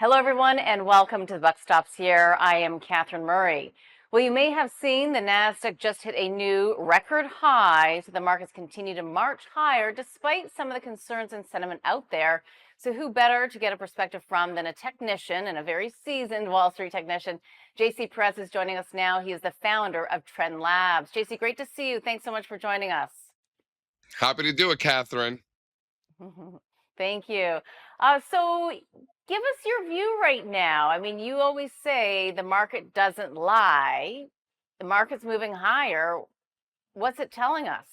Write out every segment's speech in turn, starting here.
Hello, everyone, and welcome to the Buck Stops here. I am Catherine Murray. Well, you may have seen the NASDAQ just hit a new record high, so the markets continue to march higher despite some of the concerns and sentiment out there. So who better to get a perspective from than a technician and a very seasoned Wall Street technician? JC Parets is joining us now. He is the founder of Trendlabs. JC, great to see you. Thanks so much for joining us. Happy to do it, Catherine. Thank you. So give us your view right now. I mean, you always say the market doesn't lie. The market's moving higher. What's it telling us?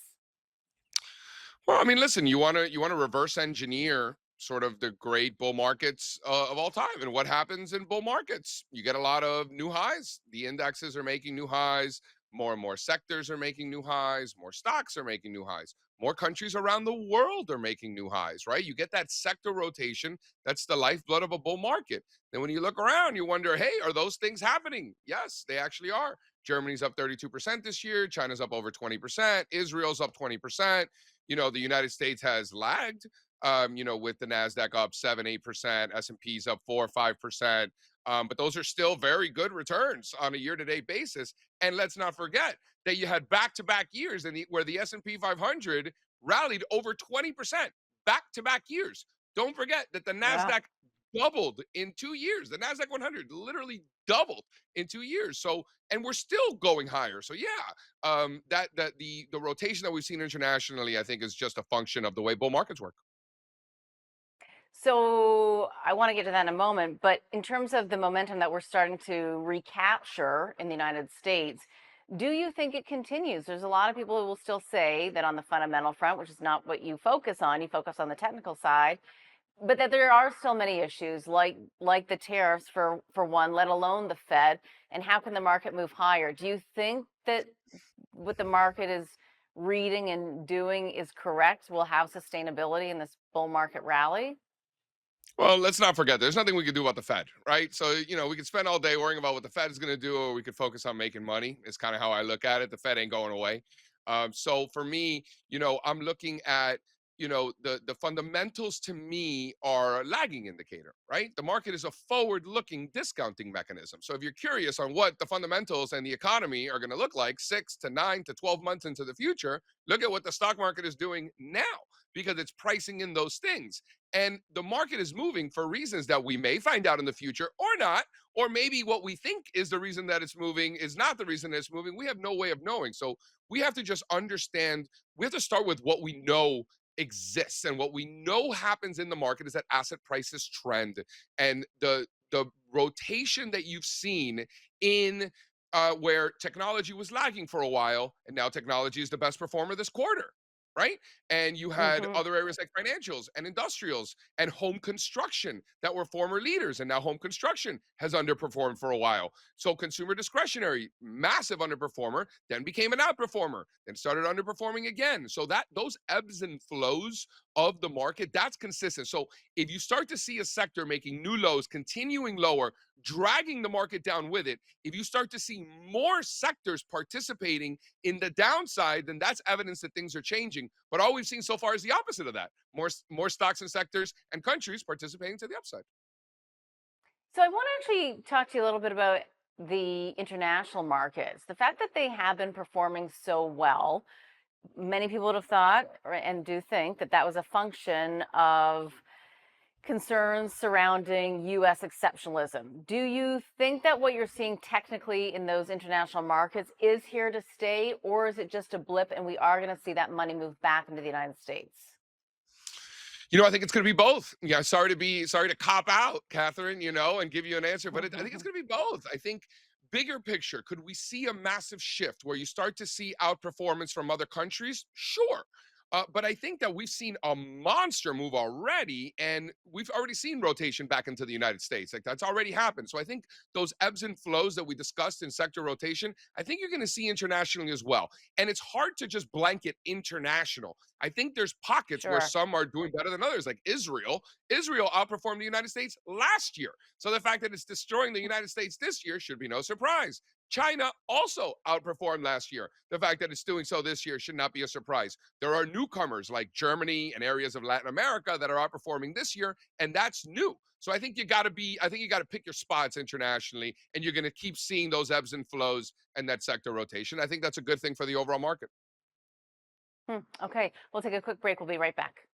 Well, I mean, listen, you want to reverse engineer sort of the great bull markets of all time, and what happens in bull markets? You get a lot of new highs. The indexes are making new highs. More and more sectors are making new highs. More stocks are making new highs. More countries around the world are making new highs. Right? You get that sector rotation. That's the lifeblood of a bull market. Then when you look around, you wonder, hey, are those things happening? Yes, they actually are. Germany's up 32% this year. China's up over 20%. Israel's up 20%. The United States has lagged, with the NASDAQ up 7, 8%, S&P's up 4, 5%. But those are still very good returns on a year-to-date basis. And let's not forget that you had back-to-back years where the S&P 500 rallied over 20% back-to-back years. Don't forget that the Yeah. NASDAQ doubled in 2 years. The NASDAQ 100 literally doubled in 2 years. So, and we're still going higher. So yeah, the rotation that we've seen internationally, I think, is just a function of the way bull markets work. So I want to get to that in a moment. But in terms of the momentum that we're starting to recapture in the United States, do you think it continues? There's a lot of people who will still say that on the fundamental front, which is not what you focus on the technical side, but that there are still many issues like the tariffs for one, let alone the Fed, and how can the market move higher? Do you think that what the market is reading and doing is correct? Will have sustainability in this bull market rally? Well, let's not forget, there's nothing we can do about the Fed, right? So, we could spend all day worrying about what the Fed is going to do, or we could focus on making money. Is kind of how I look at it. The Fed ain't going away. So for me, I'm looking at, the fundamentals to me are a lagging indicator, right? The market is a forward-looking discounting mechanism. So if you're curious on what the fundamentals and the economy are going to look like 6 to 9 to 12 months into the future, look at what the stock market is doing now, because it's pricing in those things. And the market is moving for reasons that we may find out in the future or not, or maybe what we think is the reason that it's moving is not the reason that it's moving. We have no way of knowing. So we have to just understand, we have to start with what we know exists. And what we know happens in the market is that asset prices trend. And the rotation that you've seen in where technology was lagging for a while, and now technology is the best performer this quarter, right? And you had Hmm. other areas like financials and industrials and home construction that were former leaders, and now home construction has underperformed for a while. So consumer discretionary, massive underperformer, then became an outperformer, then started underperforming again. So that those ebbs and flows of the market, that's consistent. So if you start to see a sector making new lows, continuing lower, dragging the market down with it, if you start to see more sectors participating in the downside, then that's evidence that things are changing. But all we've seen so far is the opposite of that. More stocks and sectors and countries participating to the upside. So I want to actually talk to you a little bit about the international markets. The fact that they have been performing so well, many people would have thought and do think that that was a function of concerns surrounding US exceptionalism. Do you think that what you're seeing technically in those international markets is here to stay, or is it just a blip and we are going to see that money move back into the United States? I think it's going to be both. Yeah, sorry to cop out, Catherine, and give you an answer, but I think it's going to be both. I think bigger picture, could we see a massive shift where you start to see outperformance from other countries? Sure. But I think that we've seen a monster move already, and we've already seen rotation back into the United States. Like that's already happened. So I think those ebbs and flows that we discussed in sector rotation, I think you're going to see internationally as well. And it's hard to just blanket international. I think there's pockets where Sure. some are doing better than others, like Israel. Israel outperformed the United States last year. So the fact that it's destroying the United States this year should be no surprise. China also outperformed last year. The fact that it's doing so this year should not be a surprise. There are newcomers like Germany and areas of Latin America that are outperforming this year, and that's new. So I think you got to pick your spots internationally, and you're going to keep seeing those ebbs and flows and that sector rotation. I think that's a good thing for the overall market. Okay, we'll take a quick break. We'll be right back.